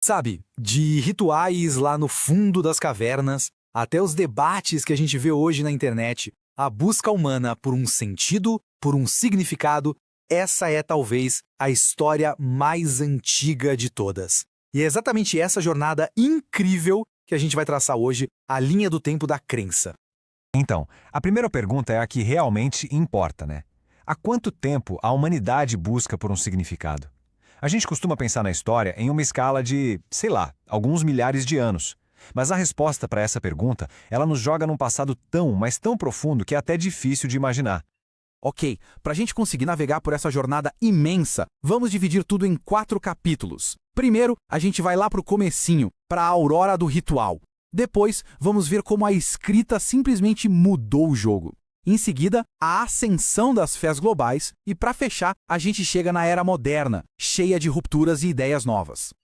Sabe, de rituais lá no fundo das cavernas, até os debates que a gente vê hoje na internet, a busca humana por um sentido, por um significado, essa é talvez a história mais antiga de todas. E é exatamente essa jornada incrível que a gente vai traçar hoje, a linha do tempo da crença. Então, a primeira pergunta é a que realmente importa, né? Há quanto tempo a humanidade busca por um significado? A gente costuma pensar na história em uma escala de, sei lá, alguns milhares de anos. Mas a resposta para essa pergunta, ela nos joga num passado tão, mas tão profundo que é até difícil de imaginar. Ok, para a gente conseguir navegar por essa jornada imensa, vamos dividir tudo em 4 capítulos. Primeiro, a gente vai lá para o comecinho, para a aurora do ritual. Depois, vamos ver como a escrita simplesmente mudou o jogo. Em seguida, a ascensão das fés globais e, para fechar, a gente chega na era moderna, cheia de rupturas e ideias novas.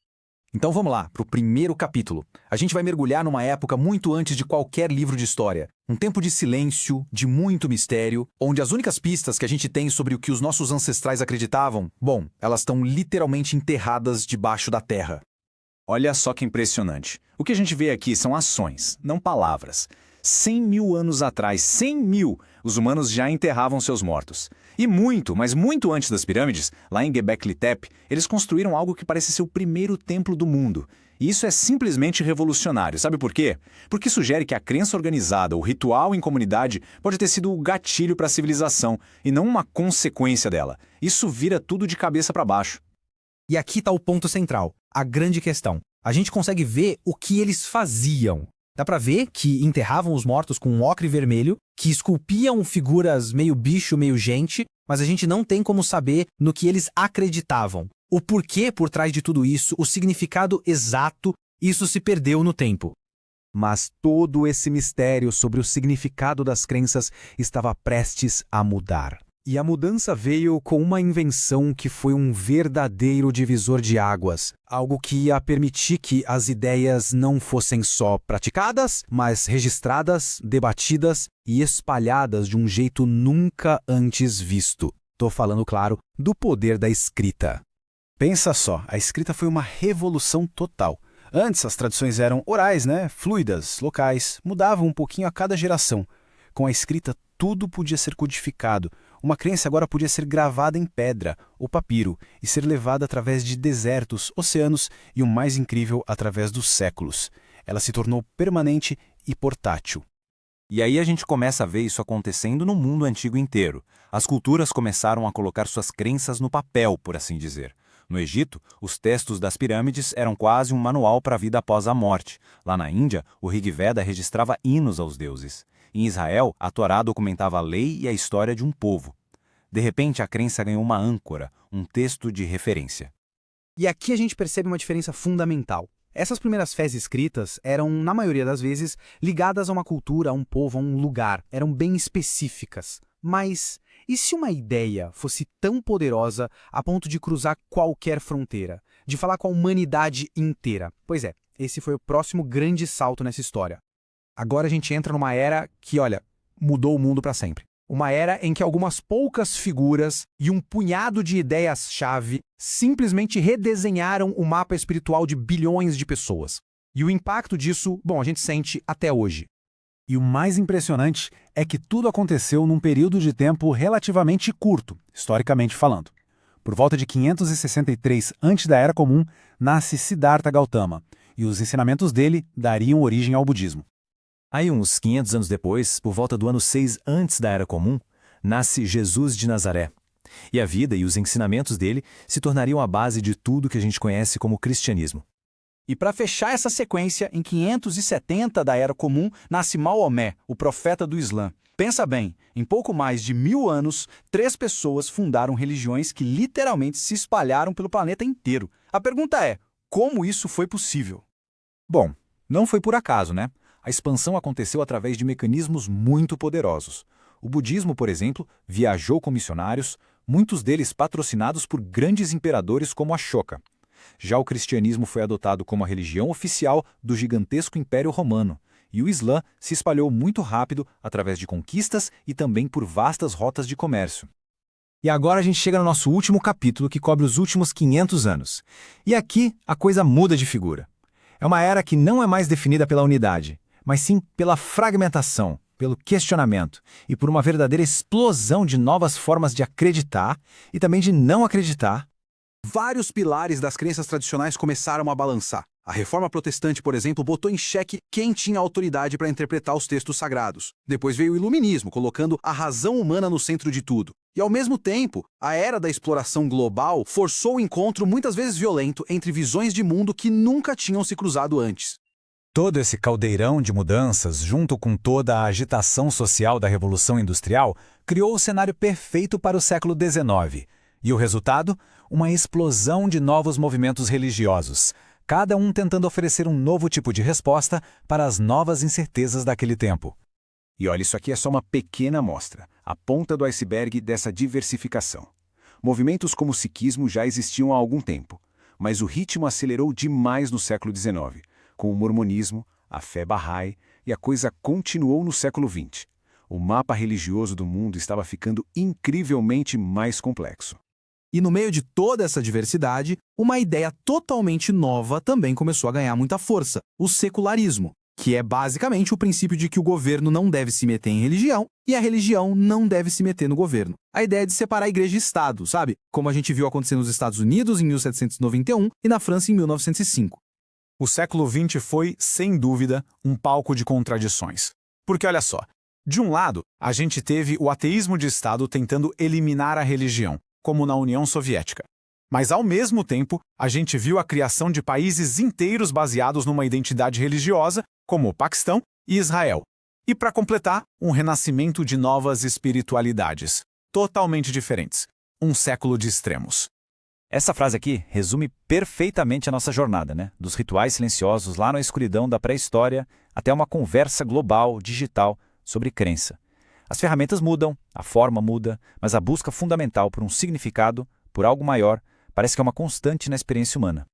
Então vamos lá, para o primeiro capítulo. A gente vai mergulhar numa época muito antes de qualquer livro de história. Um tempo de silêncio, de muito mistério, onde as únicas pistas que a gente tem sobre o que os nossos ancestrais acreditavam, bom, elas estão literalmente enterradas debaixo da terra. Olha só que impressionante. O que a gente vê aqui são ações, não palavras. 100 mil anos atrás, 100 mil, os humanos já enterravam seus mortos. E muito, mas muito antes das pirâmides, lá em Göbekli Tepe, eles construíram algo que parece ser o primeiro templo do mundo. E isso é simplesmente revolucionário. Sabe por quê? Porque sugere que a crença organizada, o ritual em comunidade, pode ter sido o gatilho para a civilização, e não uma consequência dela. Isso vira tudo de cabeça para baixo. E aqui está o ponto central, a grande questão. A gente consegue ver o que eles faziam. Dá pra ver que enterravam os mortos com um ocre vermelho, que esculpiam figuras meio bicho, meio gente, mas a gente não tem como saber no que eles acreditavam. O porquê por trás de tudo isso, o significado exato, isso se perdeu no tempo. Mas todo esse mistério sobre o significado das crenças estava prestes a mudar. E a mudança veio com uma invenção que foi um verdadeiro divisor de águas. Algo que ia permitir que as ideias não fossem só praticadas, mas registradas, debatidas e espalhadas de um jeito nunca antes visto. Tô falando, claro, do poder da escrita. Pensa só, a escrita foi uma revolução total. Antes as tradições eram orais, fluidas, locais, mudavam um pouquinho a cada geração. Com a escrita, tudo podia ser codificado. Uma crença agora podia ser gravada em pedra, ou papiro, e ser levada através de desertos, oceanos e, o mais incrível, através dos séculos. Ela se tornou permanente e portátil. E aí a gente começa a ver isso acontecendo no mundo antigo inteiro. As culturas começaram a colocar suas crenças no papel, por assim dizer. No Egito, os textos das pirâmides eram quase um manual para a vida após a morte. Lá na Índia, o Rig Veda registrava hinos aos deuses. Em Israel, a Torá documentava a lei e a história de um povo. De repente, a crença ganhou uma âncora, um texto de referência. E aqui a gente percebe uma diferença fundamental. Essas primeiras fés escritas eram, na maioria das vezes, ligadas a uma cultura, a um povo, a um lugar. Eram bem específicas. Mas e se uma ideia fosse tão poderosa a ponto de cruzar qualquer fronteira? De falar com a humanidade inteira? Pois é, esse foi o próximo grande salto nessa história. Agora a gente entra numa era que, olha, mudou o mundo para sempre. Uma era em que algumas poucas figuras e um punhado de ideias-chave simplesmente redesenharam o mapa espiritual de bilhões de pessoas. E o impacto disso, bom, a gente sente até hoje. E o mais impressionante é que tudo aconteceu num período de tempo relativamente curto, historicamente falando. Por volta de 563 antes da Era Comum, nasce Siddhartha Gautama, e os ensinamentos dele dariam origem ao budismo. Aí, uns 500 anos depois, por volta do ano 6 antes da Era Comum, nasce Jesus de Nazaré. E a vida e os ensinamentos dele se tornariam a base de tudo que a gente conhece como cristianismo. E para fechar essa sequência, em 570 da Era Comum, nasce Maomé, o profeta do Islã. Pensa bem, em pouco mais de 1000 anos, 3 pessoas fundaram religiões que literalmente se espalharam pelo planeta inteiro. A pergunta é, como isso foi possível? Bom, não foi por acaso, né? A expansão aconteceu através de mecanismos muito poderosos. O budismo, por exemplo, viajou com missionários, muitos deles patrocinados por grandes imperadores como Ashoka. Já o cristianismo foi adotado como a religião oficial do gigantesco Império Romano, e o Islã se espalhou muito rápido através de conquistas e também por vastas rotas de comércio. E agora a gente chega no nosso último capítulo, que cobre os últimos 500 anos. E aqui a coisa muda de figura. É uma era que não é mais definida pela unidade, mas sim pela fragmentação, pelo questionamento e por uma verdadeira explosão de novas formas de acreditar e também de não acreditar. Vários pilares das crenças tradicionais começaram a balançar. A Reforma Protestante, por exemplo, botou em xeque quem tinha autoridade para interpretar os textos sagrados. Depois veio o Iluminismo, colocando a razão humana no centro de tudo. E, ao mesmo tempo, a era da exploração global forçou o encontro, muitas vezes violento, entre visões de mundo que nunca tinham se cruzado antes. Todo esse caldeirão de mudanças, junto com toda a agitação social da Revolução Industrial, criou o cenário perfeito para o século XIX. E o resultado? Uma explosão de novos movimentos religiosos, cada um tentando oferecer um novo tipo de resposta para as novas incertezas daquele tempo. E olha, isso aqui é só uma pequena amostra, a ponta do iceberg dessa diversificação. Movimentos como o sikhismo já existiam há algum tempo, mas o ritmo acelerou demais no século XIX, com o mormonismo, a fé Bahá'í, e a coisa continuou no século XX. O mapa religioso do mundo estava ficando incrivelmente mais complexo. E no meio de toda essa diversidade, uma ideia totalmente nova também começou a ganhar muita força: o secularismo, que é basicamente o princípio de que o governo não deve se meter em religião e a religião não deve se meter no governo. A ideia de separar igreja e Estado, sabe? Como a gente viu acontecer nos Estados Unidos em 1791 e na França em 1905. O século XX foi, sem dúvida, um palco de contradições. Porque olha só, de um lado, a gente teve o ateísmo de Estado tentando eliminar a religião, como na União Soviética. Mas, ao mesmo tempo, a gente viu a criação de países inteiros baseados numa identidade religiosa, como o Paquistão e Israel. E, para completar, um renascimento de novas espiritualidades, totalmente diferentes. Um século de extremos. Essa frase aqui resume perfeitamente a nossa jornada, né? Dos rituais silenciosos lá na escuridão da pré-história até uma conversa global, digital, sobre crença. As ferramentas mudam, a forma muda, mas a busca fundamental por um significado, por algo maior, parece que é uma constante na experiência humana.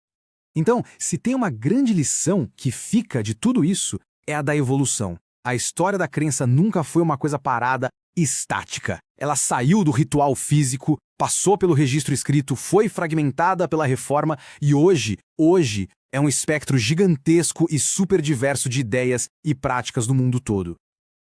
Então, se tem uma grande lição que fica de tudo isso, é a da evolução. A história da crença nunca foi uma coisa parada, estática. Ela saiu do ritual físico, passou pelo registro escrito, foi fragmentada pela reforma e hoje é um espectro gigantesco e super diverso de ideias e práticas do mundo todo.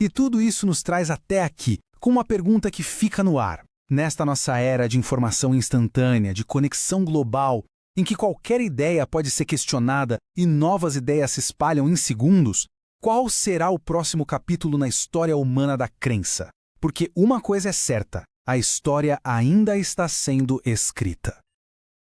E tudo isso nos traz até aqui, com uma pergunta que fica no ar. Nesta nossa era de informação instantânea, de conexão global, em que qualquer ideia pode ser questionada e novas ideias se espalham em segundos, qual será o próximo capítulo na história humana da crença? Porque uma coisa é certa, a história ainda está sendo escrita.